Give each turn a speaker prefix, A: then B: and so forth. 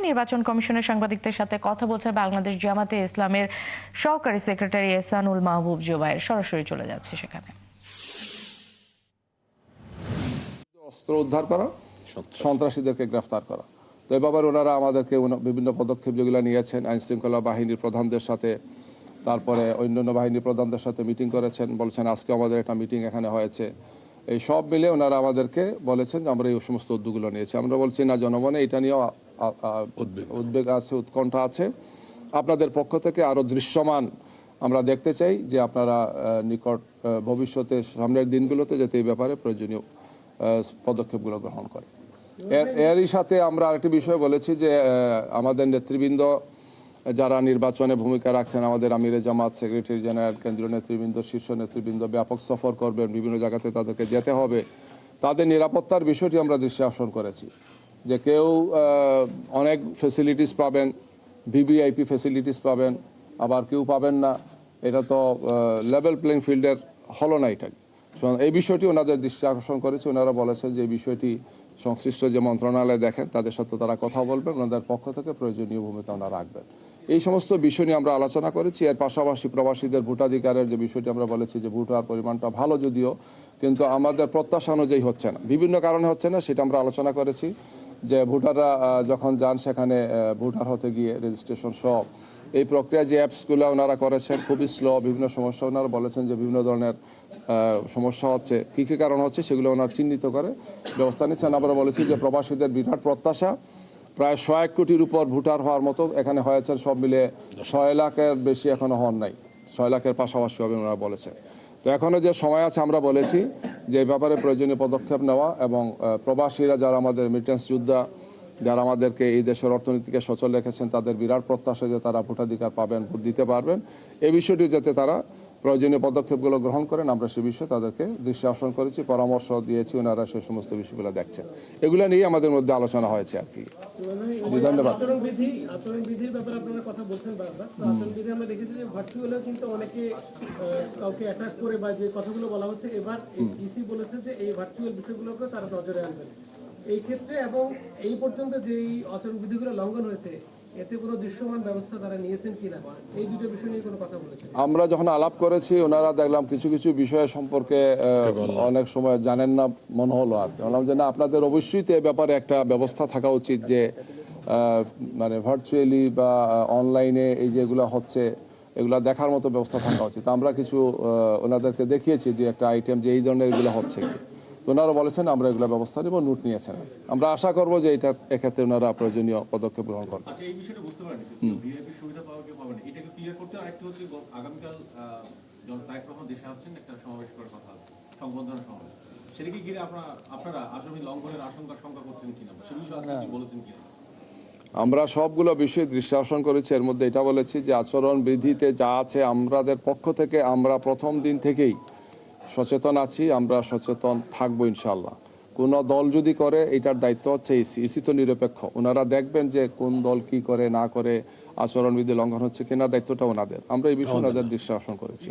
A: নির্বাচন কমিশনের সাংবাদিকদের সাথে কথা বলছে বাংলাদেশ জামাতে ইসলামের সহকারী সেক্রেটারি এহসানুল মাহবুব জুবায়ের। সরাসরি চলে যাচ্ছে সেখানে।
B: অস্ত্র উদ্ধার করা, সন্ত্রাসীদেরকে গ্রেফতার করা। তো এ ব্যাপারে ওনারা আমাদেরকে বিভিন্ন পদক্ষেপ যেগুলো নিয়েছেন, আইন শৃঙ্খলা বাহিনীর প্রধানদের সাথে, তারপরে অন্যান্য বাহিনীর প্রধানদের সাথে মিটিং করেছেন, বলছেন আজকে আমাদের একটা মিটিং এখানে হয়েছে। এই সব মিলে ওনারা আমাদেরকে বলেছেন যে আমরা এই সমস্ত উদ্যোগগুলো নিয়েছি। আমরা বলছি না, জনমনে এটা নিয়েও উদ্বেগ আছে, উৎকণ্ঠা আছে। আপনাদের পক্ষ থেকে আরও দৃশ্যমান আমরা দেখতে চাই যে আপনারা নিকট ভবিষ্যতে সামনের দিনগুলোতে যাতে এই ব্যাপারে প্রয়োজনীয় পদক্ষেপগুলো গ্রহণ করে। এরই সাথে আমরা আরেকটি বিষয় বলেছি যে আমাদের নেতৃবৃন্দ যারা নির্বাচনে ভূমিকা রাখছেন, আমাদের আমিরে জামাত, সেক্রেটারি জেনারেল, কেন্দ্রীয় নেতৃবৃন্দ, শীর্ষ নেতৃবৃন্দ ব্যাপক সফর করবেন, বিভিন্ন জায়গাতে তাদেরকে যেতে হবে। তাদের নিরাপত্তার বিষয়টি আমরা দৃষ্টি আকর্ষণ করেছি যে কেউ অনেক ফেসিলিটিস পাবেন, ভিভিআইপি ফেসিলিটিস পাবেন, আবার কেউ পাবেন না। এটা তো লেভেল প্লেইং ফিল্ডের হলো না। এটা এই বিষয়টি ওনাদের দৃষ্টি আকর্ষণ করেছে। ওনারা বলেছেন যে এই বিষয়টি সংশ্লিষ্ট যে মন্ত্রণালয় দেখেন তাদের সাথে তারা কথা বলবেন, ওনাদের পক্ষ থেকে প্রয়োজনীয় ভূমিকা ওনারা রাখবেন। এই সমস্ত বিষয় নিয়ে আমরা আলোচনা করেছি। এর পাশাপাশি প্রবাসীদের ভোটাধিকারের যে বিষয়টি আমরা বলেছি যে ভোটার পরিমাণটা ভালো যদিও, কিন্তু আমাদের প্রত্যাশা অনুযায়ী হচ্ছে না, বিভিন্ন কারণে হচ্ছে না, সেটা আমরা আলোচনা করেছি। যে ভোটাররা যখন যান সেখানে ভোটার হতে গিয়ে রেজিস্ট্রেশন সহ এই প্রক্রিয়া যে অ্যাপসগুলো ওনারা করেছেন খুবই স্লো, বিভিন্ন সমস্যা ওনারা বলেছেন যে বিভিন্ন ধরনের সমস্যা হচ্ছে, কী কী কারণ হচ্ছে সেগুলো ওনারা চিহ্নিত করে ব্যবস্থা নিচ্ছেন। আমরা বলেছি যে প্রবাসীদের বিরাট প্রত্যাশা, প্রায় 100 কোটির উপর ভোটার হওয়ার মতো এখানে হয়েছেন, সব মিলে 6 লাখের বেশি এখনও হন নাই, 6 লাখের পাশাপাশি হবে ওনারা বলেছেন। তো এখনও যে সময় আছে আমরা বলেছি যে এই ব্যাপারে প্রয়োজনীয় পদক্ষেপ নেওয়া, এবং প্রবাসীরা যারা আমাদের মিটেন্স যোদ্ধা, যারা আমাদেরকে এই দেশের অর্থনীতিকে সচল রেখেছেন, তাদের বিরাট প্রত্যাশা যে তারা ভোটাধিকার পাবেন, ভোট দিতে পারবেন, এই বিষয়টি যাতে তারা প্রয়োজনীয় পদক্ষেপগুলো গ্রহণ করেন আমরা সে বিষয়ে তাদেরকে দৃষ্টি আকর্ষণ করেছি, পরামর্শ দিয়েছি, ওনারা সেই সমস্ত বিষয়গুলো দেখছেন। এগুলো নিয়ে আমাদের মধ্যে আলোচনা হয়েছে আর কি। ধন্যবাদ।
C: আচরণবিধির ব্যাপারে আপনারা কথা বলছেন বারবার। আচরণবিধি আমরা দেখেছি যে ভার্চুয়ালেও কিন্তু অনেকে কাউকে অ্যাটাক করে বা যে কথাগুলো বলা হচ্ছে, এবার ইসি বলেছে যে এই ভার্চুয়াল বিষয়গুলোকে তারা নজরে আনবেন এই ক্ষেত্রে, এবং এই পর্যন্ত যেই আচরণবিধিগুলো লঙ্ঘন হয়েছে এতে কোনো দৃশ্যমান ব্যবস্থা তারা নিয়েছেন কিনা, এই দুটো বিষয় নিয়ে কোনো কথা বলেছেন?
B: আমরা যখন আলাপ করেছি ওনারা দেখলাম কিছু কিছু বিষয় সম্পর্কে অনেক সময় জানেন না মনে হলো। আর বললাম যে না, আপনাদের অবশ্যই তো এ ব্যাপারে একটা ব্যবস্থা থাকা উচিত যে মানে ভার্চুয়ালি বা অনলাইনে এই যেগুলো হচ্ছে এগুলা দেখার মতো ব্যবস্থা থাকা উচিত। আমরা কিছু ওনাদেরকে দেখিয়েছি যে একটা আইটেম যে এই ধরনের এগুলো হচ্ছে কি, তো ওনারা বলেছেন আমরা এগুলো ব্যবস্থা নিব, নোট নিয়েছেন। আমরা আশা করবো যে এটা এক্ষেত্রে ওনারা প্রয়োজনীয় পদক্ষেপ গ্রহণ করবেন।
D: এই বিষয়টা বুঝতে পারেন ভিআইপি সুবিধা পাওয়া কেউ পাবেন, এটাকে ক্লিয়ার করতে। আরেকটা হচ্ছে আগামীকাল তারেক রহমান দেশে আসছেন, একটা সমাবেশ করার কথা, সংবর্ধনা সমাবেশ, সেটাকে ঘিরে আপনারা আচরণ লঙ্ঘনের শঙ্কা করছেন কিনা, সে বিষয়ে আপনি বলেছেন কিনা?
B: আমরা সবগুলো বিষয়ে দৃষ্টি আকর্ষণ করেছি। এর মধ্যে এটা বলেছি যে আচরণ বিধিতে যা আছে আমাদের পক্ষ থেকে আমরা প্রথম দিন থেকেই সচেতন আছি, আমরা সচেতন থাকবো ইনশাল্লাহ। কোনো দল যদি করে এটার দায়িত্ব হচ্ছে ইসি। ইসি তো নিরপেক্ষ, ওনারা দেখবেন যে কোন দল কি করে না করে, আচরণবিধি লঙ্ঘন হচ্ছে কিনা, দায়িত্বটা ওনাদের। আমরা এই বিষয়ে ওনাদের দৃষ্টি আকর্ষণ করেছি।